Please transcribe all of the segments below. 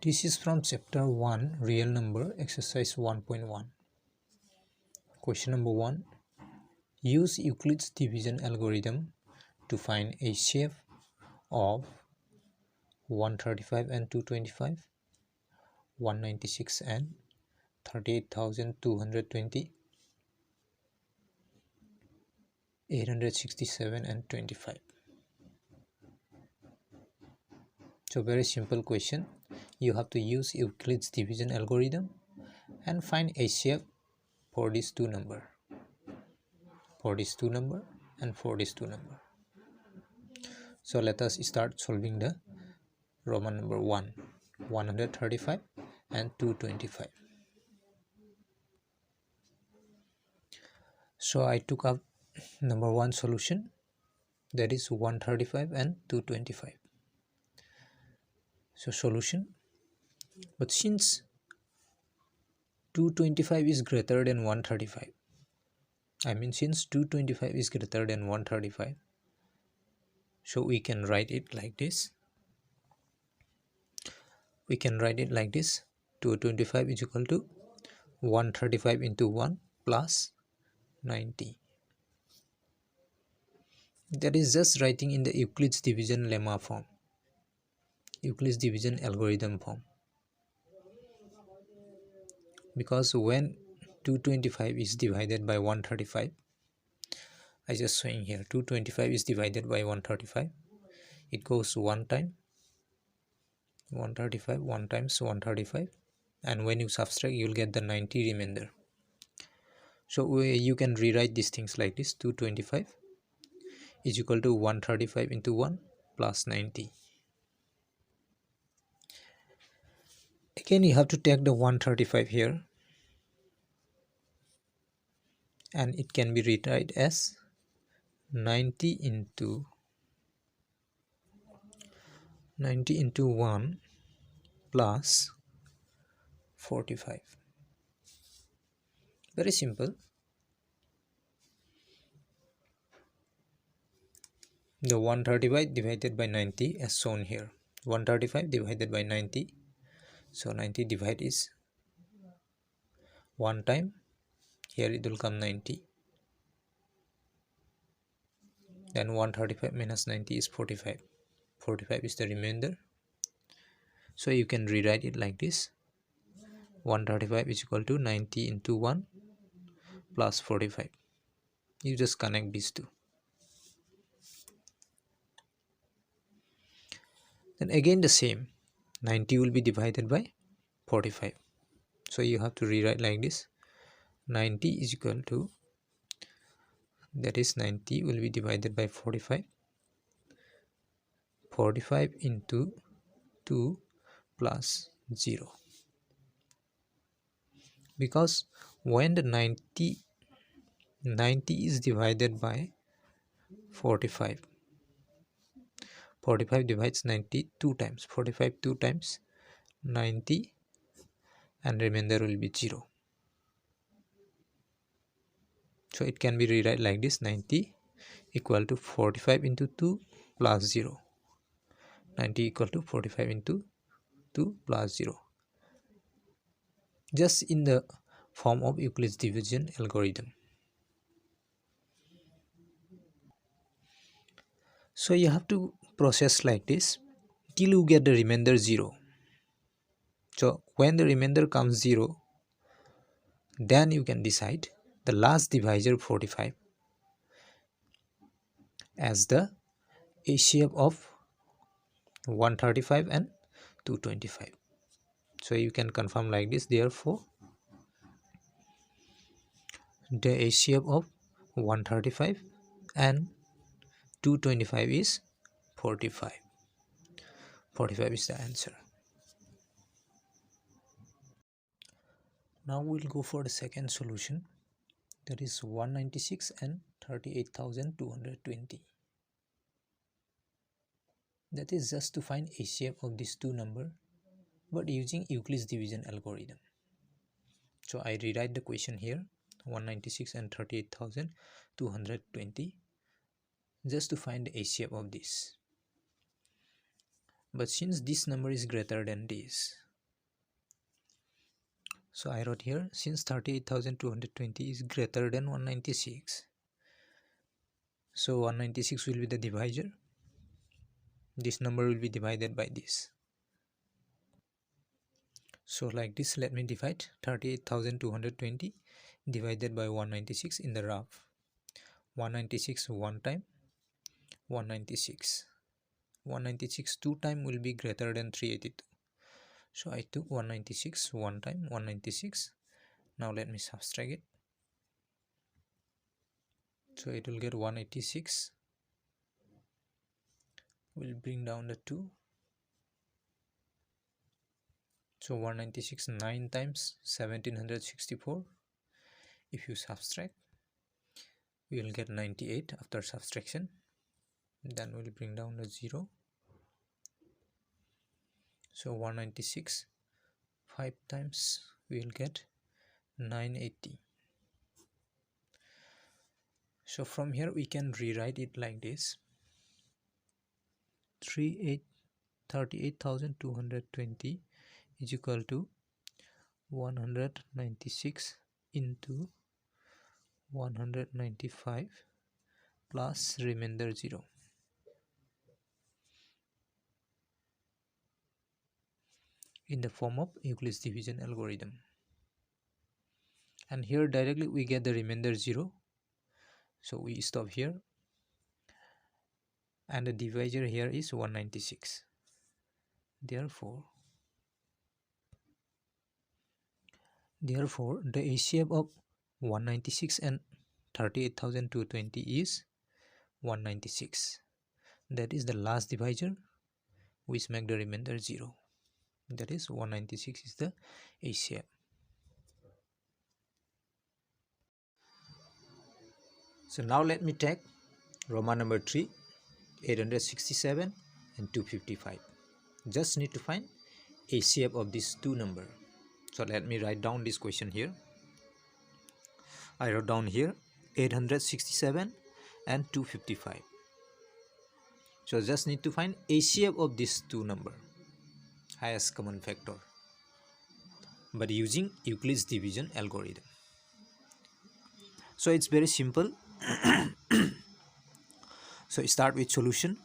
This is from chapter 1, real number, exercise 1.1. Question number 1. Use Euclid's division algorithm to find HCF of 135 and 225, 196 and 38,220, 867 and 25. So very simple question. You have to use Euclid's division algorithm and find HCF for these two number, and for these two number. So let us start solving the Roman number 1, 135 and 225. So I took up number 1 solution, that is 135 and 225. So solution, but since 225 is greater than 135, since 225 is greater than 135, so we can write it like this. 225 is equal to 135 into 1 plus 90. That is just writing in the Euclid's division lemma form, Euclid's division algorithm form. Because when 225 is divided by 135, I just showing here, 225 is divided by 135, it goes one time 135, 1 times 135, and when you subtract you will get the 90 remainder. So you can rewrite these things like this. 225 is equal to 135 into 1 plus 90. Again you have to take the 135 here, and it can be rewritten as 90 into 1 plus 45. Very simple. The 135 divided by 90 as shown here. 135 divided by 90. So 90 divide is 1 time. Here it will come 90. Then 135 minus 90 is 45. 45 is the remainder. So you can rewrite it like this. 135 is equal to 90 into 1 plus 45. You just connect these two. Then again the same. 90 will be divided by 45. So you have to rewrite like this. 90 is equal to, that is 90 will be divided by 45. 45 into 2 plus 0. Because when the 90 is divided by 45, 45 divides 90 2 times, 45 2 times 90, and remainder will be 0. So it can be rewrite like this. 90 equal to 45 into 2 plus 0. 90 equal to 45 into 2 plus 0. Just in the form of Euclid's division algorithm. So you have to process like this till you get the remainder 0. So when the remainder comes 0, then you can decide the last divisor 45 as the HCF of 135 and 225. So you can confirm like this. Therefore the HCF of 135 and 225 is 45. 45 is the answer. Now we'll go for the second solution, that is 196 and 38,220. That is just to find HCF of these two numbers, but using Euclid's division algorithm. So I rewrite the question here, 196 and 38,220, just to find the HCF of this. But since this number is greater than this, So I wrote here, since 38,220 is greater than 196, so 196 will be the divisor. This number will be divided by this. So like this, let me divide 38,220 divided by 196 in the rough. 196 one time, 196. 196 two time will be greater than 382. So I took 196 one time, 196. Now let me subtract it. So it will get 186. We'll bring down the 2. So 196 9 times 1764. If you subtract, we will get 98 after subtraction. Then we'll bring down the 0. So 196 5 times we will get 980. So from here we can rewrite it like this: 38,220 is equal to 196 into 195 plus remainder 0. In the form of Euclid's division algorithm. And here directly we get the remainder 0. So we stop here. And the divisor here is 196. Therefore, the HCF of 196 and 38,220 is 196. That is the last divisor, which make the remainder 0. That is 196 is the HCF. So now let me take Roman number 3, 867 and 255. Just need to find HCF of these two numbers. So let me write down this question here. I wrote down here 867 and 255. So just need to find HCF of these two numbers, highest common factor, but using Euclid's division algorithm. So it's very simple. So start with solution.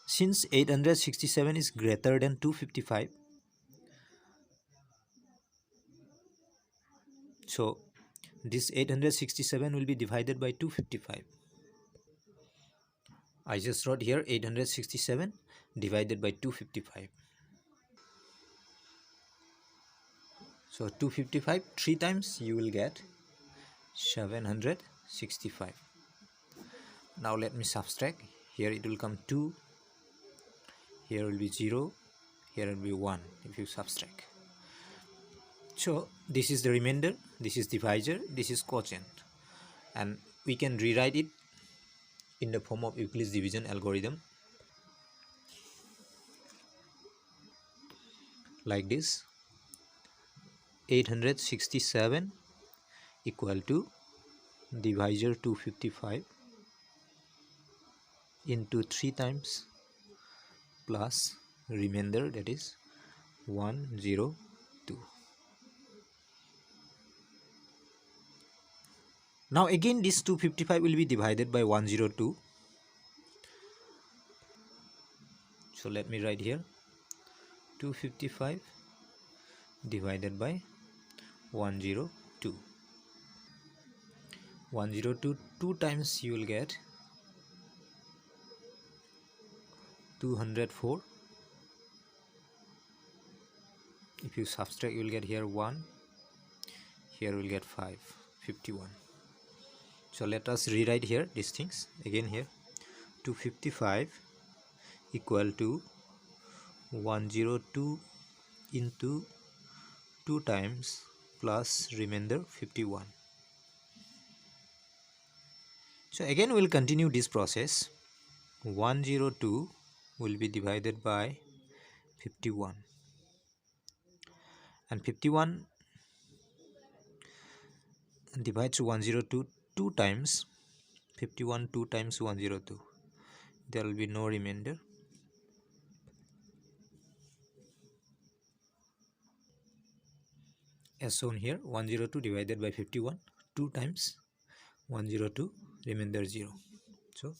Since 867 is greater than 255, so this 867 will be divided by 255. I just wrote here 867 divided by 255. So 255 3 times you will get 765. Now let me subtract. Here it will come 2, here will be 0, here will be 1 if you subtract. So this is the remainder, this is divisor, this is quotient, and we can rewrite it in the form of Euclid's division algorithm like this: 867 equal to divisor 255 into 3 times plus remainder, that is 102. Now again this 255 will be divided by 102. So let me write here 255 divided by 102. 102 2 times you will get 204. If you subtract, you will get here 1, here will get 5, 51. So let us rewrite here these things again. Here 255 equal to 102 into 2 times plus remainder 51. So again we will continue this process. 102 will be divided by 51, and 51 divides 102 2 times. 51 2 times 102, there will be no remainder. as shown here. 102 divided by 51, 2 times 102, remainder 0. So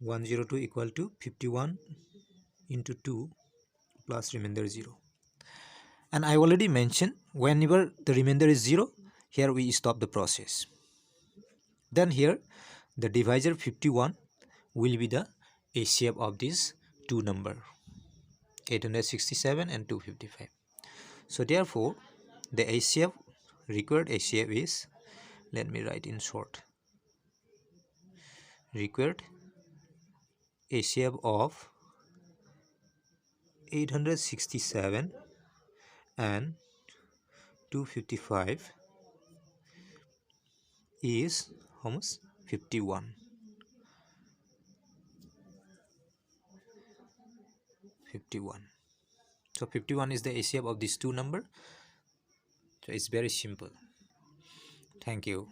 102 equal to 51 into 2 plus remainder 0. And I already mentioned, whenever the remainder is 0, here we stop the process. Then here the divisor 51 will be the HCF of these two number, 867 and 255. So therefore the HCF, required HCF is, let me write in short, required HCF of 867 and 255 is how much? 51. 51. So 51 is the HCF of these two number. So it's very simple. Thank you.